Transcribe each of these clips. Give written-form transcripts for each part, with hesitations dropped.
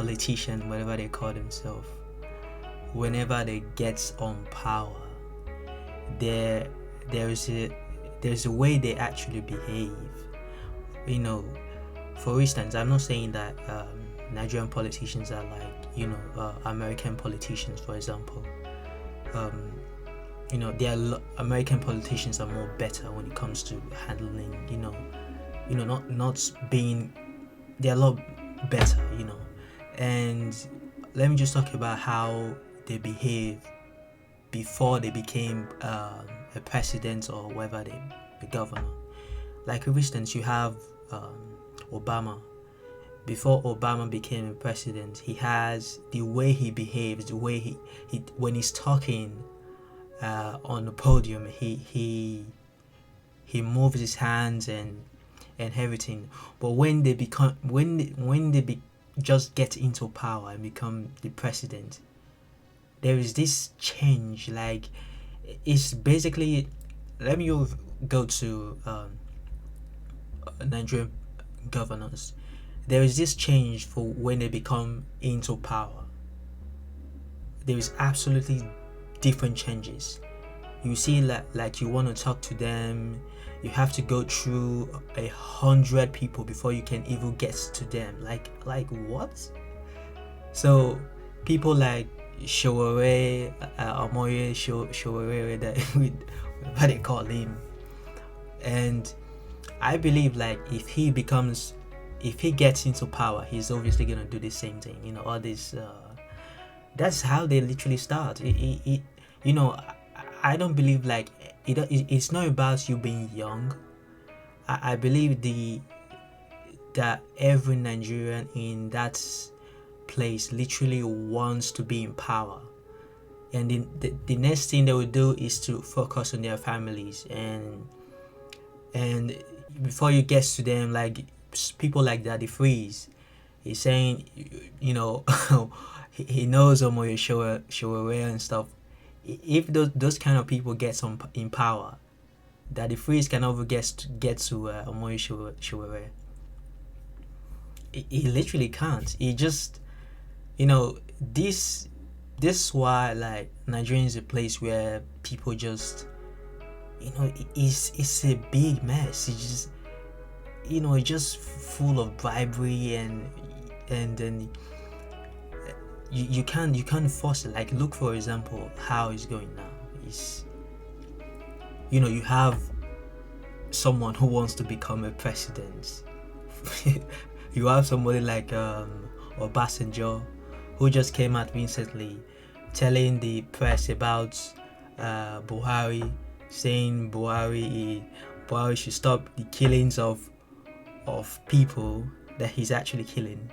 politician, whatever they call themselves, whenever they get on power, there there's a way they actually behave. You know, for instance, I'm not saying that Nigerian politicians are like American politicians, for example. Um, American politicians are more better when it comes to handling. Not being, they're a lot better. And let me just talk about how they behave before they became a president or whether they the governor. Like for instance, you have Obama. Before Obama became a president, he has the way he behaves, the way he when he's talking on the podium, he moves his hands and everything. But when they become just get into power and become the president, there is this change. Like it's basically, let me go to Nigerian governors. There is this change for when they become into power. There is absolutely different changes. You see, like you want to talk to them, you have to go through 100 people before you can even get to them. Like what? So people like Showore, Omoye Showore, that what they call him, and I believe like if he gets into power, he's obviously gonna do the same thing. All this. That's how they literally start. I don't believe like it's not about you being young. I believe that every Nigerian in that place literally wants to be in power, and the next thing they will do is to focus on their families, and before you get to them, like people like Daddy Freeze, he's saying, he knows Omoyo Showore and stuff. If those kind of people get some in power, Daddy Freeze can never get to Omoyo Showore. He literally can't. He just, this why like Nigeria is a place where people just, it's a big mess. It's just, it's just full of bribery and then you can't force it. Like look, for example, how it's going now is, you have someone who wants to become a president. You have somebody like Obasanjo, who just came out recently telling the press about Buhari, saying Buhari should stop the killings of people that he's actually killing.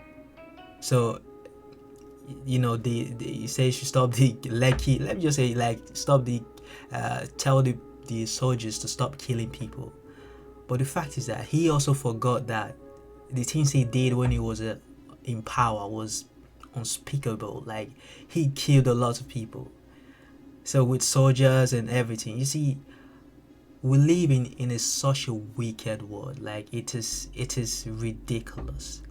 So they say should stop the Lekki. Let me just say, like, stop the tell the soldiers to stop killing people. But the fact is that he also forgot that the things he did when he was in power was unspeakable. Like he killed a lot of people. So with soldiers and everything, you see, we live in such a wicked world. Like it is ridiculous.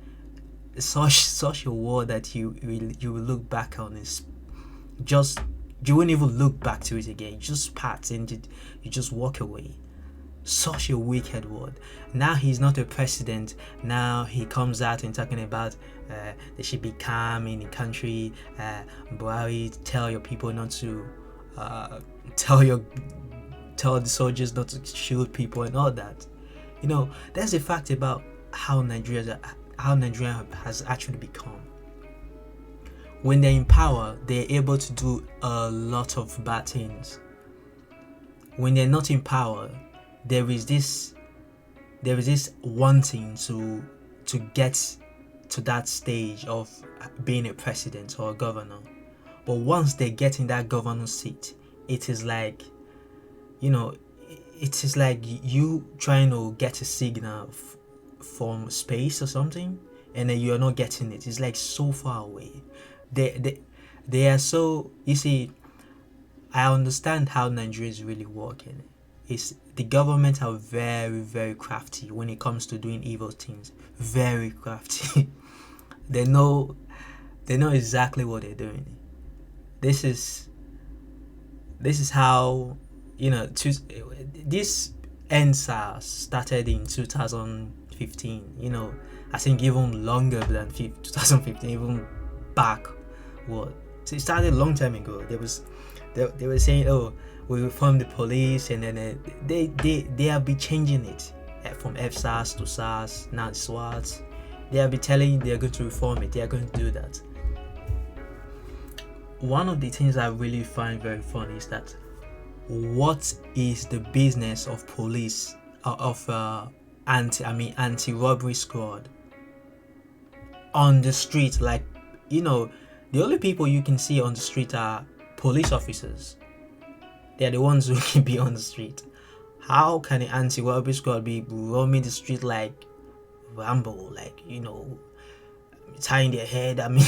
Such a world that you will look back on is just, you won't even look back to it again. You just pass and you just walk away. Such a wicked world. Now he's not a president. Now he comes out and talking about there should be calm in the country. Buhari, tell your people not to tell the soldiers not to shoot people and all that. That's the fact about how Nigeria has actually become. When they're in power, they're able to do a lot of bad things. When they're not in power, there is this wanting to get to that stage of being a president or a governor. But once they get in that governor seat, it is like, it is like you trying to get a signal from space or something, and then you're not getting it. It's like so far away. They are so, you see, I understand how Nigeria is really working. It's the government are very, very crafty when it comes to doing evil things. Very crafty. They know They know exactly what they're doing. This is how, this Endsars started in 2015. I think even longer than 2015, even back. What? So it started a long time ago. They were saying, oh, we reform the police, and then they have been changing it from FSARS to SARS, now SWAT. They have been telling they are going to reform it. They are going to do that. One of the things I really find very funny is that what is the business of police, of anti-robbery squad on the street? Like, the only people you can see on the street are police officers. They're the ones who can be on the street. How can an anti-robbery squad be roaming the street like Rambo, like, tying their head? I mean,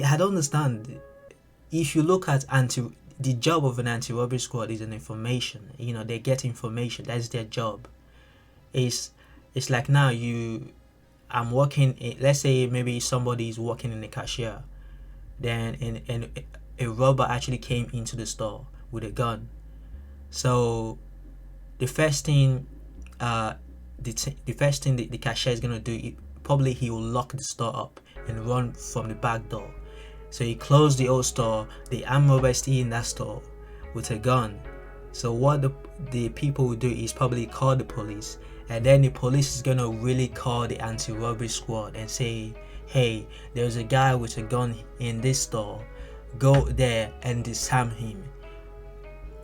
I don't understand. If you look at the job of an anti-robbery squad is an information. They get information. That's their job. It's like now I'm working. Let's say maybe somebody is working in a cashier, then and a robber actually came into the store with a gun. So the first thing, the cashier is gonna do, probably he will lock the store up and run from the back door. So he closed the old store. The armed robber is still in that store with a gun. So what the people will do is probably call the police, and then the police is gonna really call the anti-robbery squad and say, hey, there's a guy with a gun in this store, go there and disarm him.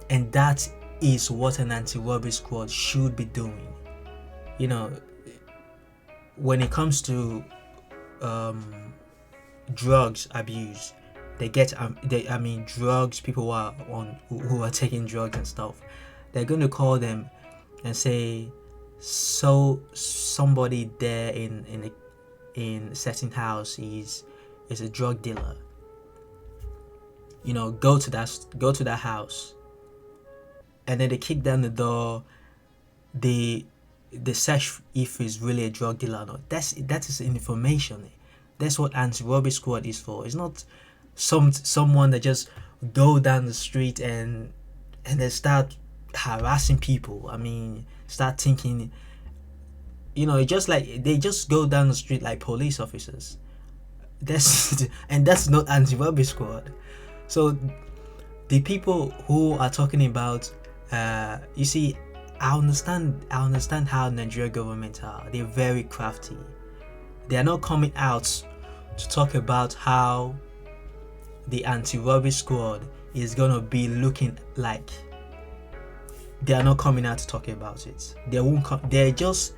And that is what an anti-robbery squad should be doing. When it comes to drugs abuse, drugs, people who are taking drugs and stuff, they're going to call them and say, so somebody there in a certain house is a drug dealer. Go to that house, and then they kick down the door. They search if he's really a drug dealer or not. That is information. That's what anti-robbery squad is for. It's not someone that just go down the street and they start harassing people. Start thinking, just like they just go down the street like police officers. That's not anti-robbery squad. So the people who are talking about, you see, I understand how Nigerian government are. They're very crafty. They are not coming out to talk about how the anti-robbery squad is gonna be looking like. They are not coming out to talk about it. They won't come. They're just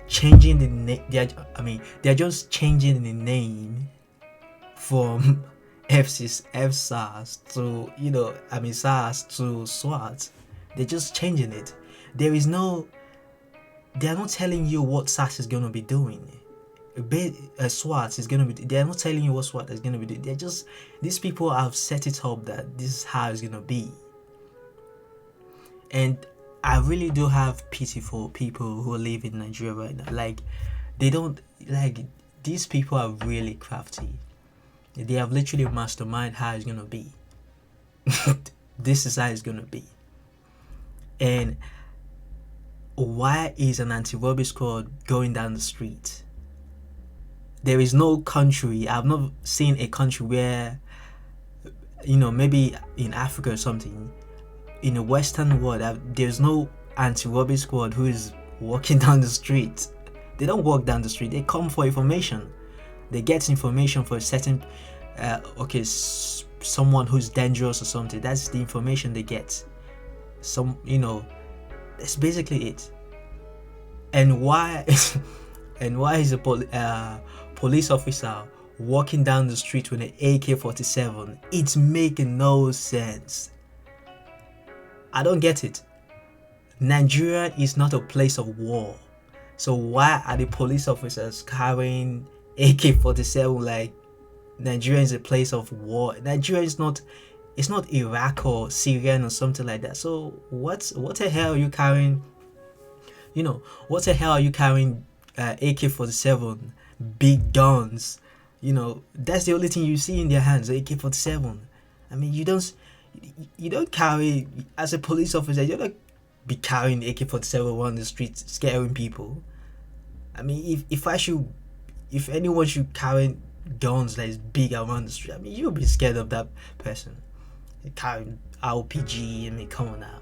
changing the name. They're just changing the name from FSARS to SARS to SWAT. They're just changing it. They are not telling you what SARS is gonna be doing. SWAT is gonna be. They are not telling you what SWAT is gonna be doing. They're just, these people have set it up that this is how it's gonna be. And I really do have pity for people who live in Nigeria right now. Like, these people are really crafty. They have literally masterminded how it's gonna be. This is how it's gonna be. And why is an anti-robbery squad going down the street? There is no country, I've not seen a country where, maybe in Africa or something, in the Western world, there's no anti-robbery squad who is walking down the street. They don't walk down the street. They come for information. They get information for a certain, someone who's dangerous or something. That's the information they get. That's basically it. And why is a police officer walking down the street with an AK-47? It's making no sense. I don't get it. Nigeria is not a place of war. So why are the police officers carrying AK-47 like Nigeria is a place of war? Nigeria is not. It's not Iraq or Syria or something like that. So what the hell are you carrying? What the hell are you carrying AK-47, big guns That's the only thing you see in their hands, AK-47. I mean, you don't carry, as a police officer, you don't be carrying AK-47 around the streets scaring people. I mean, if anyone should carry guns that is big around the street, I mean, you'll be scared of that person. Carrying RPG, I mean, come on now.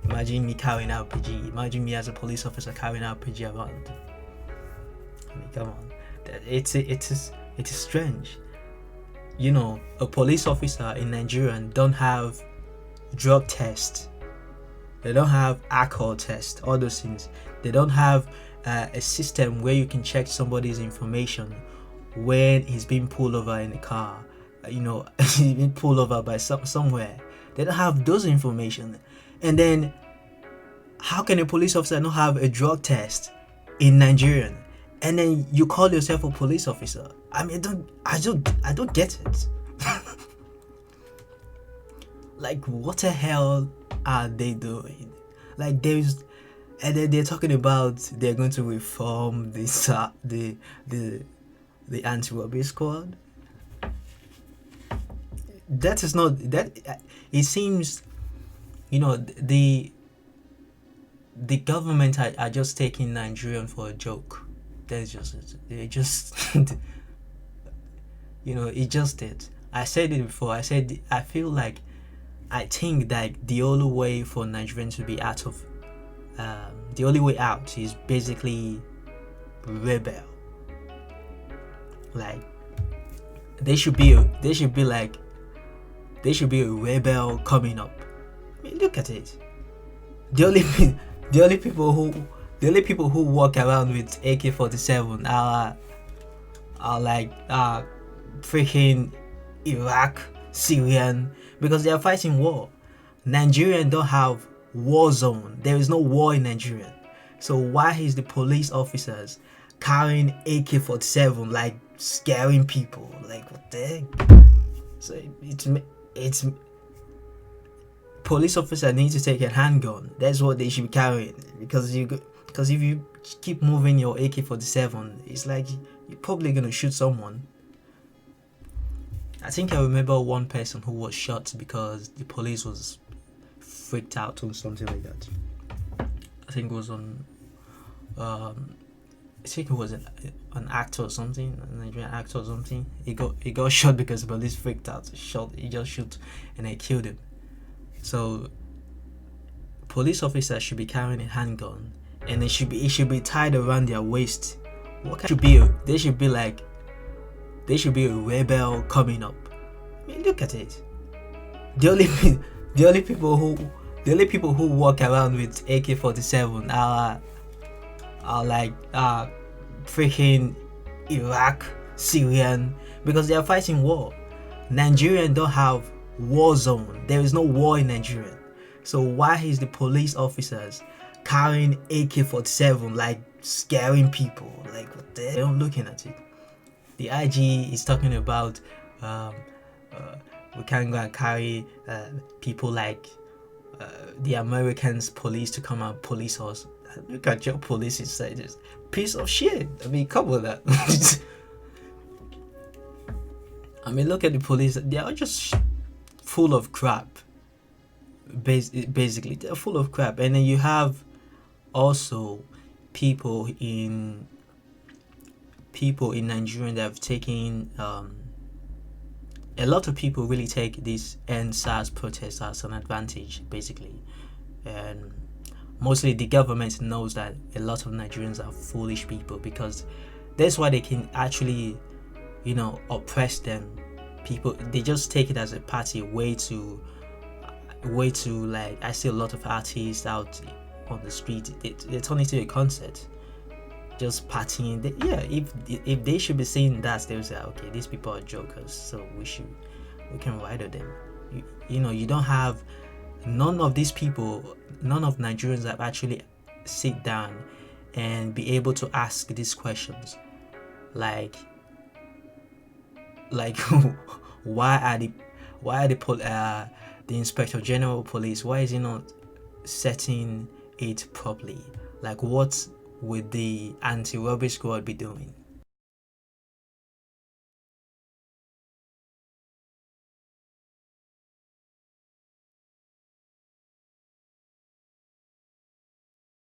Imagine me carrying RPG. Imagine me as a police officer carrying RPG around. I mean, come on. It is strange. A police officer in Nigeria don't have drug test. They don't have alcohol test. All those things. They don't have a system where you can check somebody's information when he's being pulled over in a car. He's being pulled over by somewhere. They don't have those information. And then, how can a police officer not have a drug test in Nigeria? And then you call yourself a police officer? I mean, I don't get it. Like, what the hell are they doing? Like, and then they're talking about they're going to reform the anti-robbery squad. That is not that. It seems, the government are just taking Nigerian for a joke. That's just it. They just it just it. I said it before. I think that the only way for Nigerians to be out of the only way out is basically rebel. Like, there should be a rebel coming up. I mean, look at it. The only people who walk around with AK-47 are like freaking Iraq, Syrian, because they are fighting war. Nigerians don't have war zone. There is no war in Nigeria. So why is the police officers carrying AK-47, like scaring people? Like, what the heck? So it's police officers need to take a handgun. That's what they should be carrying, because if you keep moving your AK-47, it's like you're probably gonna shoot someone. I think I remember one person who was shot because the police was freaked out or something like that. I think it was on I think it was an actor or something, a Nigerian actor or something. He got shot because the police freaked out. He just shot and they killed him. So police officers should be carrying a handgun, and it should be tied around their waist. They should be a rebel coming up. I mean, look at it. The only people who walk around with AK-47 are like freaking Iraq, Syrian, because they are fighting war. Nigerians don't have war zone. There is no war in Nigeria. So why is the police officers carrying AK-47, like scaring people? Like, what the hell? I'm looking at it. The IG is talking about we can't go and carry people like the Americans police to come and police us. Look at your police inside this piece of shit. I mean, come on that. I mean, look at the police. They are just full of crap. Basically, they're full of crap. And then you have also people in Nigeria that have taken a lot of people really take this Endsars protest as an advantage, basically, and mostly the government knows that a lot of Nigerians are foolish people, because that's why they can actually, oppress them. People, they just take it as a party, way to like, I see a lot of artists out on the street. They turn it into a concert, just partying. If they should be saying that, they will say, okay, these people are jokers, so we can ride on them. You don't have none of Nigerians have actually sit down and be able to ask these questions, like why are the Inspector General of Police, why is he not setting it properly? Like, what would the anti-robbery squad be doing?